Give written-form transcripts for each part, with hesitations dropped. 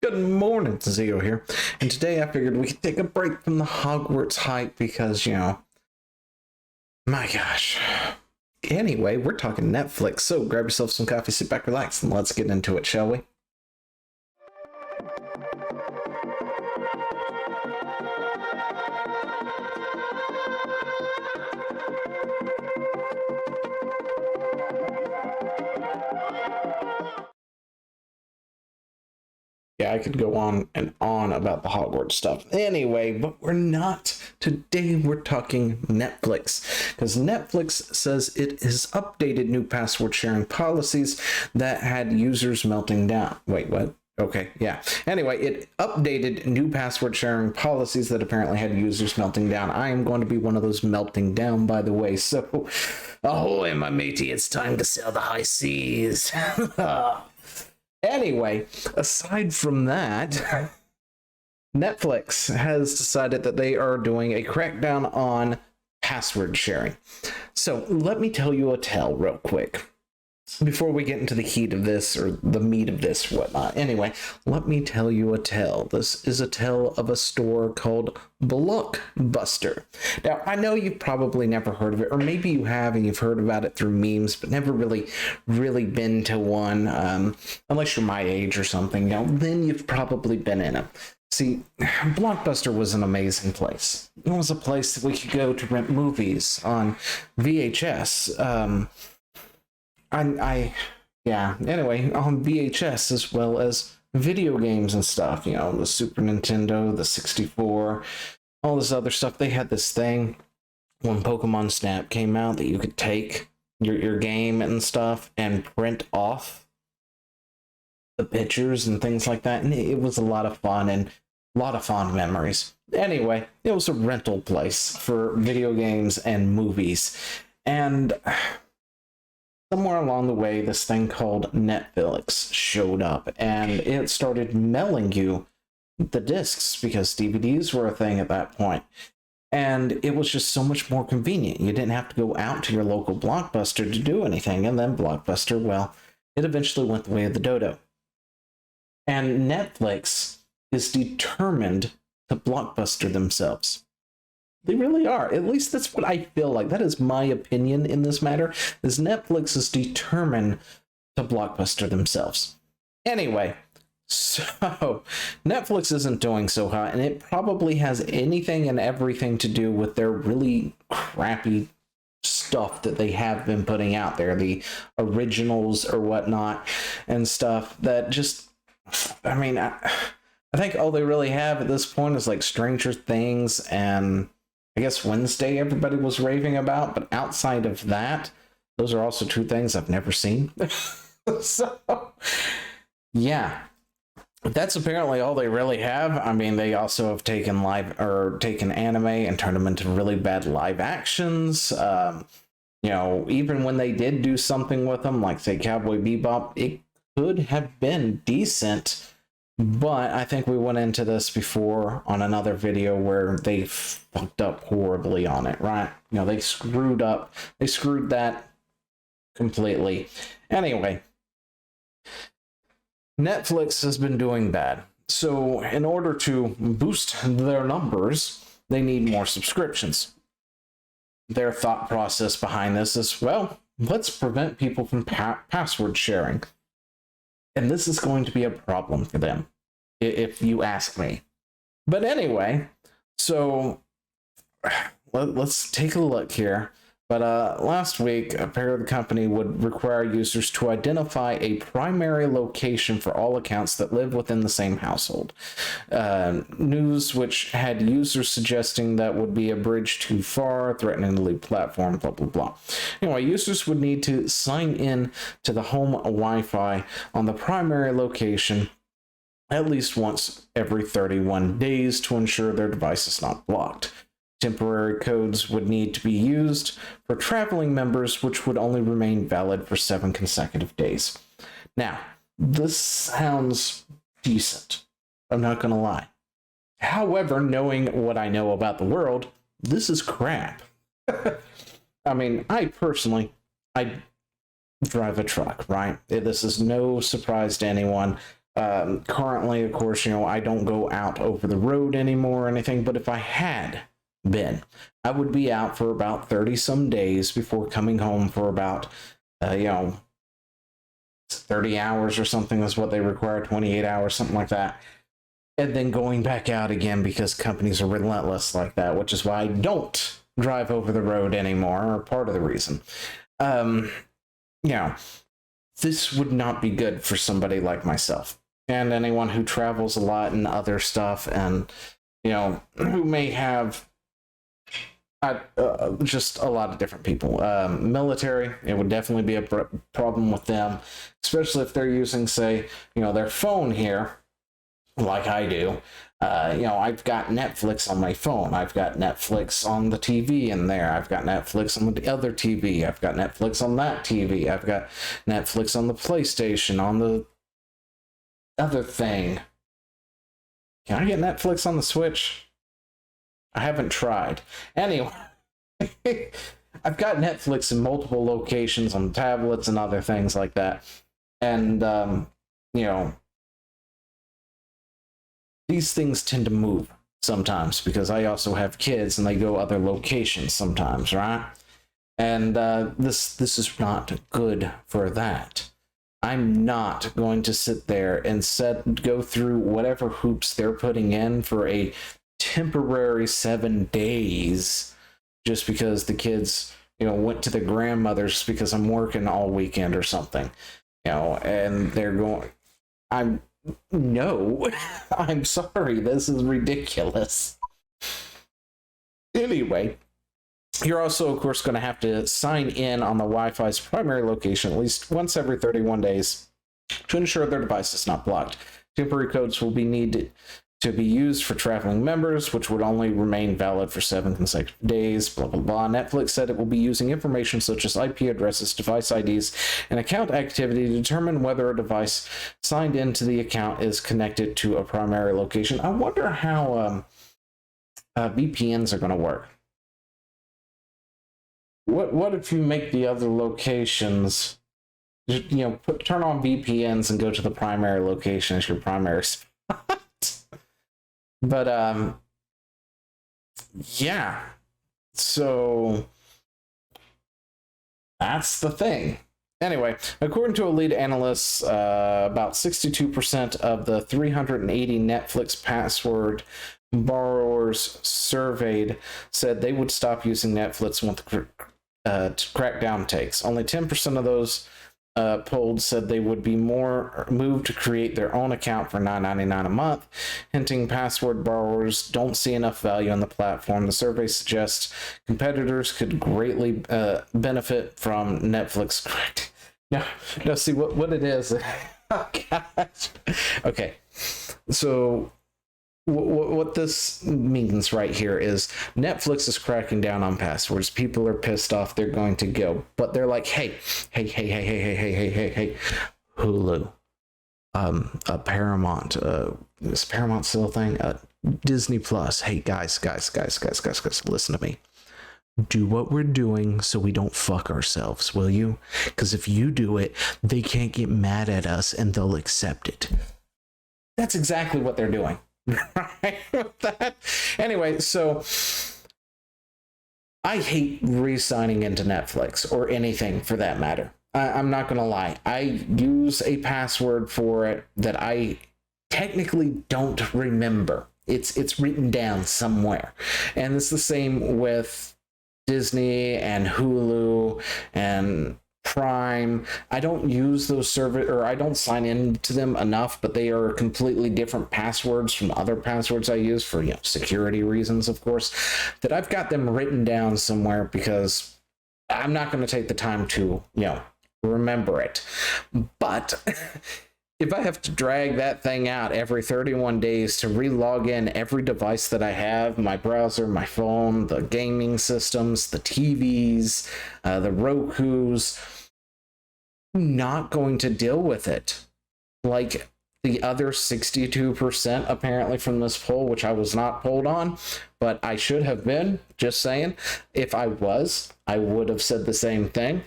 Good morning, Zio here, and today I figured we could take a break from the Hogwarts hype because, my gosh. Anyway, we're talking Netflix, so grab yourself some coffee, sit back, relax, and let's get into it, shall we? Yeah, I could go on and on about the Hogwarts stuff. Anyway, but we're not. Today we're talking Netflix, because Netflix says it has updated new password sharing policies that had users melting down. Wait, what? Okay, yeah. Anyway, it updated new password sharing policies that apparently had users melting down. I am going to be one of those melting down, by the way. So, ahoy, my matey, it's time to sail the high seas. Anyway, aside from that, Netflix has decided that they are doing a crackdown on password sharing. So let me tell you a tale real quick before we get into the heat of this or the meat of this, whatnot. Anyway, let me tell you a tale. This is a tale of a store called Blockbuster. Now, I know you've probably never heard of it, or maybe you have and you've heard about it through memes, but never really been to one, unless you're my age or something. Now, then you've probably been in them. See, Blockbuster was an amazing place. It was a place that we could go to rent movies on VHS. Anyway, on VHS as well as video games and stuff, the Super Nintendo, the 64, all this other stuff. They had this thing when Pokemon Snap came out that you could take your game and stuff and print off the pictures and things like that. And it was a lot of fun and a lot of fond memories. Anyway, it was a rental place for video games and movies. And somewhere along the way, this thing called Netflix showed up, and it started mailing you the discs because DVDs were a thing at that point. And it was just so much more convenient. You didn't have to go out to your local Blockbuster to do anything. And then Blockbuster, well, it eventually went the way of the dodo. And Netflix is determined to Blockbuster themselves. They really are. At least that's what I feel like. That is my opinion in this matter, is Netflix is determined to Blockbuster themselves. Anyway, so Netflix isn't doing so hot, and it probably has anything and everything to do with their really crappy stuff that they have been putting out there, the originals or whatnot and stuff that just, I think all they really have at this point is like Stranger Things and I guess Wednesday everybody was raving about, but outside of that, those are also two things I've never seen. So, yeah, that's apparently all they really have. I mean, they also have taken anime and turned them into really bad live actions. Even when they did do something with them, like say Cowboy Bebop, it could have been decent. But I think we went into this before on another video where they fucked up horribly on it, right? They screwed that completely. Anyway, Netflix has been doing bad. So in order to boost their numbers, they need more subscriptions. Their thought process behind this is, well, let's prevent people from password sharing. And this is going to be a problem for them, if you ask me. But anyway, so let's take a look here. But last week, apparently the company would require users to identify a primary location for all accounts that live within the same household. News which had users suggesting that would be a bridge too far, threatening to leave platform, blah, blah, blah. Anyway, users would need to sign in to the home Wi-Fi on the primary location at least once every 31 days to ensure their device is not blocked. Temporary codes would need to be used for traveling members, which would only remain valid for 7 consecutive days. Now, this sounds decent. I'm not going to lie. However, knowing what I know about the world, this is crap. I mean, I drive a truck, right? This is no surprise to anyone. Currently, of course, I don't go out over the road anymore or anything, but if I had been, I would be out for about 30 some days before coming home for about, 30 hours or something is what they require, 28 hours, something like that. And then going back out again because companies are relentless like that, which is why I don't drive over the road anymore, or part of the reason. Um, this would not be good for somebody like myself and anyone who travels a lot and other stuff, and who may have just a lot of different people. Military, it would definitely be a problem with them, especially if they're using, say, their phone here, like I do. I've got Netflix on my phone. I've got Netflix on the TV in there. I've got Netflix on the other TV. I've got Netflix on that TV. I've got Netflix on the PlayStation, on the other thing. Can I get Netflix on the Switch? I haven't tried. Anyway, I've got Netflix in multiple locations on tablets and other things like that. And, these things tend to move sometimes because I also have kids and they go other locations sometimes, right? And this is not good for that. I'm not going to sit there and go through whatever hoops they're putting in for a temporary 7 days just because the kids, went to their grandmother's because I'm working all weekend or something, and they're going, no, I'm sorry, this is ridiculous. Anyway, you're also, of course, going to have to sign in on the Wi-Fi's primary location at least once every 31 days to ensure their device is not blocked. Temporary codes will be needed to be used for traveling members, which would only remain valid for 7 consecutive days, blah, blah, blah. Netflix said it will be using information such as IP addresses, device IDs, and account activity to determine whether a device signed into the account is connected to a primary location. I wonder how VPNs are going to work. What if you make the other locations, turn on VPNs and go to the primary location as your primary spot? But yeah, so that's the thing. Anyway, according to a lead analyst, about 62% of the 380 Netflix password borrowers surveyed said they would stop using Netflix once the crackdown takes. Only 10% of those polled said they would be more moved to create their own account for $9.99 a month, hinting password borrowers don't see enough value on the platform. The survey suggests competitors could greatly benefit from Netflix. No, see what it is. Oh, gosh. Okay, so what this means right here is Netflix is cracking down on passwords. People are pissed off. They're going to go, but they're like, hey, Hulu, Paramount, is Paramount still a thing? Disney Plus. Hey, guys, listen to me. Do what we're doing so we don't fuck ourselves, will you? Because if you do it, they can't get mad at us and they'll accept it. That's exactly what they're doing. Right with that. Anyway, so I hate re-signing into Netflix or anything for that matter. I'm not gonna lie. I use a password for it that I technically don't remember. It's written down somewhere, and it's the same with Disney and Hulu and Prime. I don't use those service, or I don't sign into them enough, but they are completely different passwords from other passwords I use for security reasons, of course, that I've got them written down somewhere because I'm not going to take the time to remember it. But if I have to drag that thing out every 31 days to re-log in every device that I have, my browser, my phone, the gaming systems, the TVs, the Rokus, I'm not going to deal with it. Like the other 62% apparently from this poll, which I was not polled on, but I should have been, just saying. If I was, I would have said the same thing.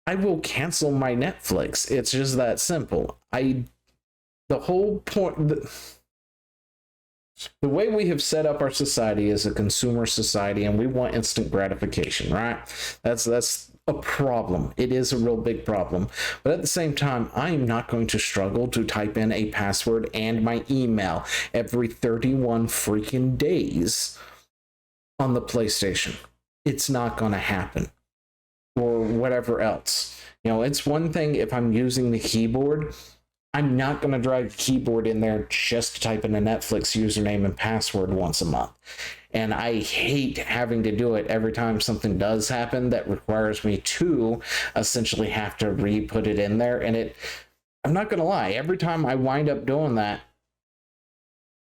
I will cancel my Netflix. It's just that simple. I The whole point, the way we have set up our society is a consumer society, and we want instant gratification, right? That's a problem. It is a real big problem. But at the same time, I am not going to struggle to type in a password and my email every 31 freaking days on the PlayStation. It's not going to happen. Or whatever else. You know, it's one thing if I'm using the keyboard. I'm not going to drag the keyboard in there just to type in a Netflix username and password once a month. And I hate having to do it every time something does happen that requires me to essentially have to re-put it in there. And I'm not going to lie, every time I wind up doing that,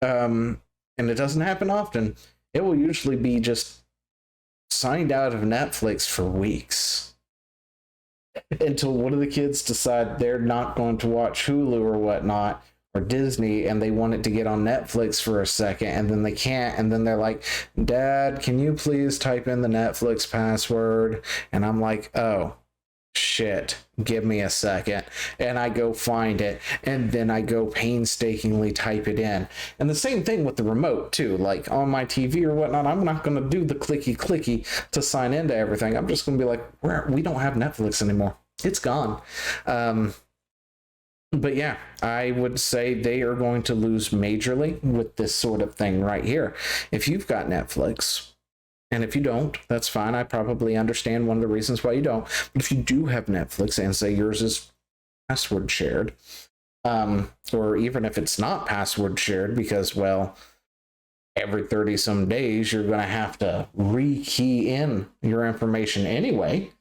and it doesn't happen often, it will usually be just signed out of Netflix for weeks. Until one of the kids decide they're not going to watch Hulu or whatnot, or Disney, and they want it to get on Netflix for a second, and then they can't, and then they're like, Dad, can you please type in the Netflix password? And I'm like, oh, shit, give me a second. And I go find it, and then I go painstakingly type it in. And the same thing with the remote, too. Like, on my TV or whatnot, I'm not going to do the clicky to sign into everything. I'm just going to be like, we don't have Netflix anymore. It's gone. But yeah, I would say they are going to lose majorly with this sort of thing right here. If you've got Netflix, and if you don't, that's fine. I probably understand one of the reasons why you don't. But if you do have Netflix and say yours is password shared, or even if it's not password shared because, well, every 30 some days you're going to have to re-key in your information anyway,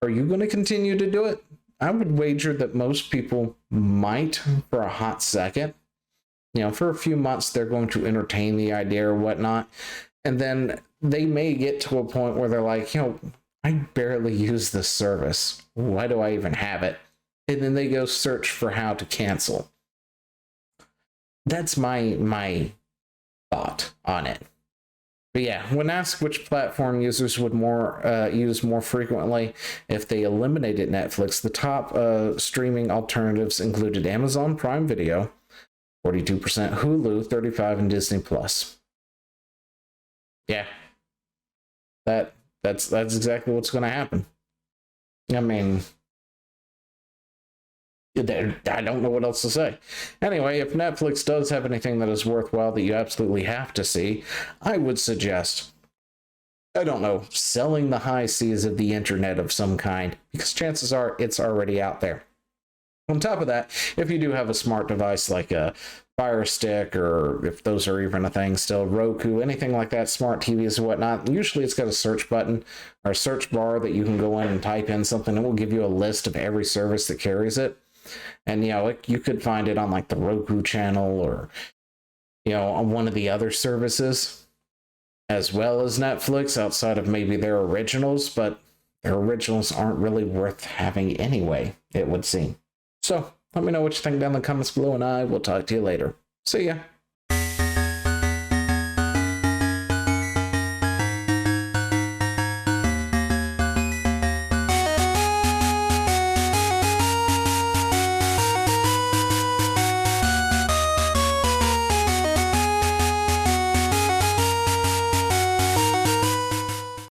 are you going to continue to do it? I would wager that most people might for a hot second. You know, for a few months, they're going to entertain the idea or whatnot. And then they may get to a point where they're like, you know, I barely use this service. Why do I even have it? And then they go search for how to cancel. That's my thought on it. But yeah, when asked which platform users would use more frequently if they eliminated Netflix, the top streaming alternatives included Amazon Prime Video, 42%, Hulu, 35%, and Disney Plus. Yeah, that's exactly what's going to happen. I mean, I don't know what else to say. Anyway, if Netflix does have anything that is worthwhile that you absolutely have to see, I would suggest, I don't know, selling the high seas of the internet of some kind, because chances are it's already out there. On top of that, if you do have a smart device like a Fire Stick, or if those are even a thing still, Roku, anything like that, smart TVs and whatnot, usually it's got a search button or a search bar that you can go in and type in something. It will give you a list of every service that carries it. And, you know, you could find it on like the Roku channel or, you know, on one of the other services, as well as Netflix, outside of maybe their originals, but their originals aren't really worth having anyway, it would seem. So let me know what you think down in the comments below, and I will talk to you later. See ya.